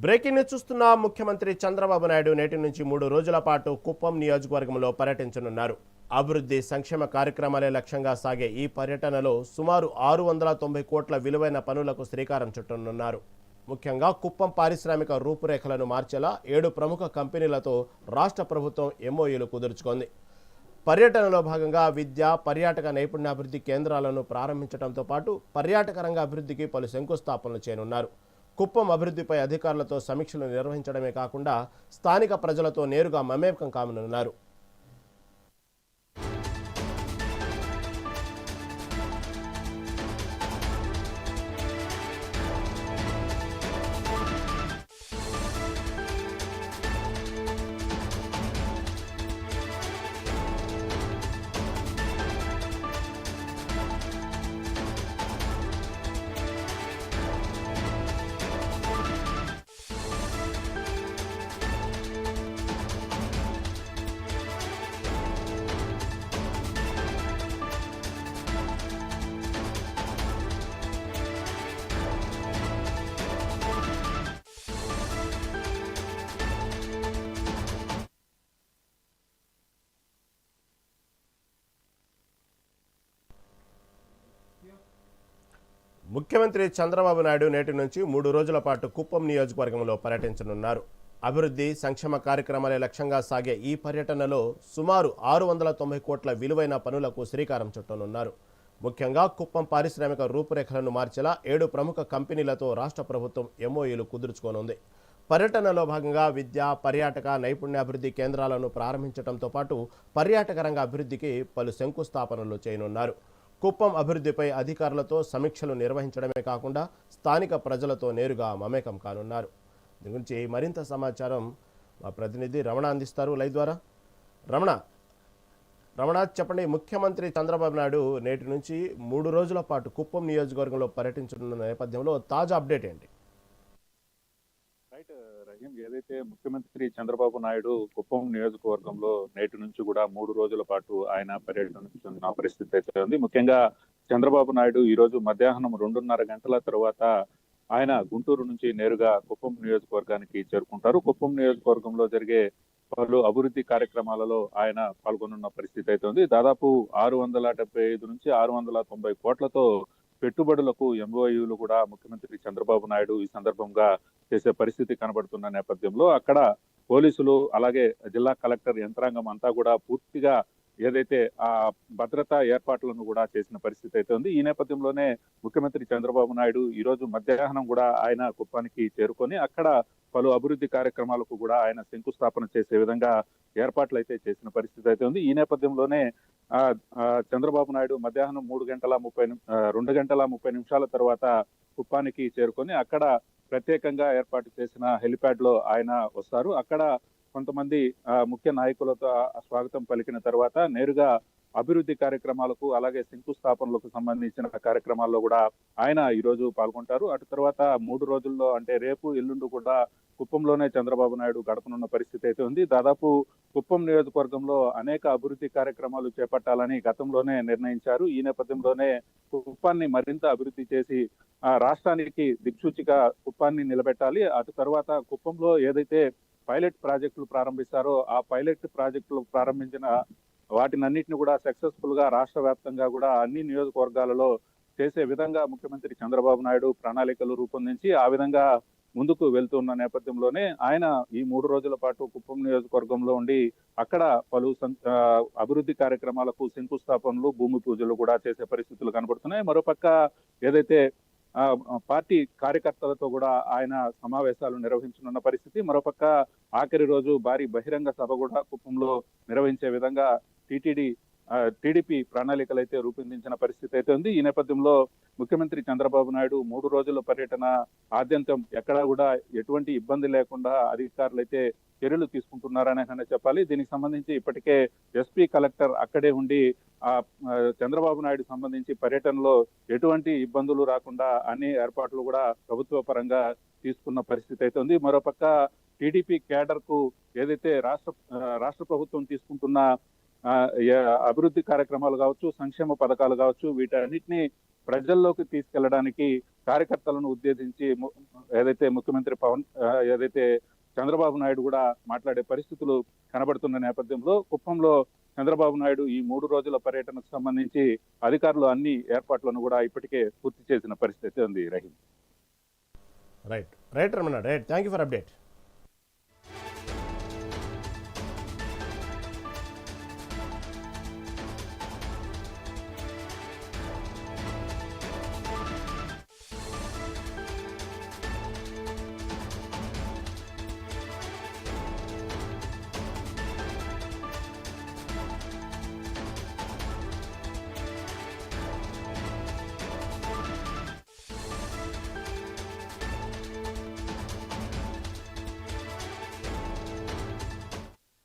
Breaking news చూస్తున్న ముఖ్యమంత్రి చంద్రబాబు నాయుడు నేటి నుంచి 3 రోజుల పాటు కుప్పం నియోజకవర్గంలో పర్యటించనున్నారు. అభివృద్ధి సంక్షేమ కార్యక్రమాలే లక్ష్యంగా సాగే ఈ పర్యటనలో సుమారు 690 కోట్ల విలువైన పనులకు శ్రీకారం చుట్టనున్నారు. ముఖ్యంగా కుప్పం పారిశ్రామిక రూపురేఖలను మార్చేలా 7 ప్రముఖ కంపెనీలతో రాష్ట్ర ప్రభుత్వం ఎంఓయూలు కుదుర్చుకుంది. పర్యటనలో భాగంగా విద్య, పర్యాటక నైపుణ్యాభివృద్ధి కేంద్రాలను ప్రారంభించడంతో పాటు పర్యాటక రంగ అభివృద్ధికి పలు శంకుస్థాపనలు చేయనున్నారు. కుప్పం అభివృద్ధిపై అధికారులతో సమీక్షలు నిర్వహించడమే కాకుండా స్థానిక ప్రజలతో నేరుగా మమేకం కానున్నారు. ముఖ్యమంత్రి చంద్రబాబు నాయుడు నేటి నుంచి 3 రోజుల పాటు కుప్పం నియోజకవర్గంలో పర్యటించనున్నారు. అభివృద్ధి సంక్షేమ కార్యక్రమాలే లక్ష్యంగా సాగే ఈ పర్యటనలో సుమారు 690 కోట్ల విలువైన పనులకు శ్రీకారం చుట్టనున్నారు. ముఖ్యంగా కుప్పం పారిశ్రామిక రూపురేఖలను మార్చేలా 7 ప్రముఖ కంపెనీలతో రాష్ట్ర ప్రభుత్వం ఎంఓయూలు కుదుర్చుకోనుంది. పర్యటనలో భాగంగా విద్య, పర్యాటక నైపుణ్యాభివృద్ధి కేంద్రాలను ప్రారంభించడంతో పాటు పర్యాటక రంగ అభివృద్ధికి పలు శంకుస్థాపనలు చేయనున్నారు. కుప్పం అభివృద్ధిపై అధికారులతో సమీక్షలు నిర్వహించడమే కాకుండా స్థానిక ప్రజలతో నేరుగా మమేకం కానున్నారు. దీని గురించి మరింత సమాచారం మా ప్రతినిధి రమణ అందిస్తారు లైవ్ ద్వారా. రమణ చెప్పండి, ముఖ్యమంత్రి చంద్రబాబు నాయుడు నేటి నుంచి 3 రోజుల పాటు కుప్పం నియోజకవర్గంలో పర్యటించనున్న నేపథ్యంలో తాజా అప్డేట్ ఏంటి? ఏదైతే ముఖ్యమంత్రి చంద్రబాబు నాయుడు కుప్పం నియోజకవర్గంలో నేటి నుంచి కూడా 3 రోజుల పాటు ఆయన పర్యటించిన పరిస్థితి అయితే ఉంది. ముఖ్యంగా చంద్రబాబు నాయుడు ఈ రోజు మధ్యాహ్నం 2:30 గంటల తర్వాత ఆయన గుంటూరు నుంచి నేరుగా కుప్పం నియోజకవర్గానికి చేరుకుంటారు. కుప్పం నియోజకవర్గంలో జరిగే పలు అభివృద్ధి కార్యక్రమాలలో ఆయన పాల్గొనున్న పరిస్థితి అయితే ఉంది. దాదాపు 675 నుంచి 690 కోట్లతో పెట్టుబడులకు ఎంఓయూలు కూడా ముఖ్యమంత్రి చంద్రబాబు నాయుడు ఈ సందర్భంగా చేసే పరిస్థితి కనబడుతున్న నేపథ్యంలో అక్కడ పోలీసులు అలాగే జిల్లా కలెక్టర్ యంత్రాంగం అంతా కూడా పూర్తిగా ఏదైతే ఆ భద్రతా ఏర్పాట్లను కూడా చేసిన పరిస్థితి అయితే ఉంది. ఈ నేపథ్యంలోనే ముఖ్యమంత్రి చంద్రబాబు నాయుడు ఈ రోజు మధ్యాహ్నం కూడా ఆయన కుప్పానికి చేరుకొని అక్కడ పలు అభివృద్ధి కార్యక్రమాలకు కూడా ఆయన శంకుస్థాపన చేసే విధంగా ఏర్పాట్లు అయితే చేసిన పరిస్థితి అయితే ఉంది. ఈ నేపథ్యంలోనే చంద్రబాబు నాయుడు మధ్యాహ్నం 2 గంటల 30 నిమిషాల తర్వాత కుప్పానికి చేరుకొని అక్కడ ప్రత్యేకంగా ఏర్పాటు చేసిన హెలిప్యాడ్ లో ఆయన వస్తారు. అక్కడ కొంతమంది ముఖ్య నాయకులతో స్వాగతం పలికిన తర్వాత నేరుగా అభివృద్ధి కార్యక్రమాలకు అలాగే శంకుస్థాపనలకు సంబంధించిన కార్యక్రమాల్లో కూడా ఆయన ఈ రోజు పాల్గొంటారు. అటు తర్వాత 3 రోజుల్లో అంటే రేపు ఎల్లుండి కూడా కుప్పంలోనే చంద్రబాబు నాయుడు గడపనున్న పరిస్థితి అయితే ఉంది. దాదాపు కుప్పం నియోజకవర్గంలో అనేక అభివృద్ధి కార్యక్రమాలు చేపట్టాలని గతంలోనే నిర్ణయించారు. ఈ నేపథ్యంలోనే కుప్పాన్ని మరింత అభివృద్ధి చేసి రాష్ట్రానికి దిక్సూచిగా కుప్పాన్ని నిలబెట్టాలి. అటు తర్వాత కుప్పంలో ఏదైతే పైలట్ ప్రాజెక్టులు ప్రారంభిస్తారో ఆ పైలట్ ప్రాజెక్టులు ప్రారంభించిన వాటినన్నింటినీ కూడా సక్సెస్ఫుల్ గా రాష్ట్ర వ్యాప్తంగా కూడా అన్ని నియోజకవర్గాలలో చేసే విధంగా ముఖ్యమంత్రి చంద్రబాబు నాయుడు ప్రణాళికలు రూపొందించి ఆ విధంగా ముందుకు వెళ్తున్న నేపథ్యంలోనే ఆయన ఈ 3 రోజుల పాటు కుప్పం నియోజకవర్గంలో ఉండి అక్కడ పలు అభివృద్ధి కార్యక్రమాలకు శంకుస్థాపనలు, భూమి పూజలు కూడా చేసే పరిస్థితులు కనబడుతున్నాయి. మరోపక్క ఏదైతే పార్టీ కార్యకర్తలతో కూడా ఆయన సమావేశాలు నిర్వహించనున్న పరిస్థితి. మరోపక్క ఆఖరి రోజు భారీ బహిరంగ సభ కూడా కుప్పంలో నిర్వహించే విధంగా టీడీపీ ప్రణాళికలు అయితే రూపొందించిన పరిస్థితి అయితే ఉంది. ఈ నేపథ్యంలో ముఖ్యమంత్రి చంద్రబాబు నాయుడు 3 రోజుల పర్యటన ఆద్యంతం ఎక్కడా కూడా ఎటువంటి ఇబ్బంది లేకుండా అధికారులు అయితే చర్యలు తీసుకుంటున్నారనే చెప్పాలి. దీనికి సంబంధించి ఇప్పటికే ఎస్పీ కలెక్టర్ అక్కడే ఉండి చంద్రబాబు నాయుడు సంబంధించి పర్యటనలో ఎటువంటి ఇబ్బందులు రాకుండా అన్ని ఏర్పాట్లు కూడా ప్రభుత్వ పరంగా తీసుకున్న పరిస్థితి అయితే ఉంది. మరోపక్క టీడీపీ క్యాడర్ కు ఏదైతే రాష్ట్ర ప్రభుత్వం తీసుకుంటున్న అభివృద్ధి కార్యక్రమాలు కావచ్చు, సంక్షేమ పథకాలు కావచ్చు, వీటన్నిటిని ప్రజల్లోకి తీసుకెళ్లడానికి కార్యకర్తలను ఉద్దేశించి ఏదైతే ముఖ్యమంత్రి ఏదైతే చంద్రబాబు నాయుడు కూడా మాట్లాడే పరిస్థితులు కనబడుతున్న నేపథ్యంలో కుప్పంలో చంద్రబాబు నాయుడు ఈ 3 రోజుల పర్యటనకు సంబంధించి అధికారులు అన్ని ఏర్పాట్లను కూడా ఇప్పటికే పూర్తి చేసిన పరిస్థితి ఉంది. Rahim. Right Ramana, right. Thank you for update.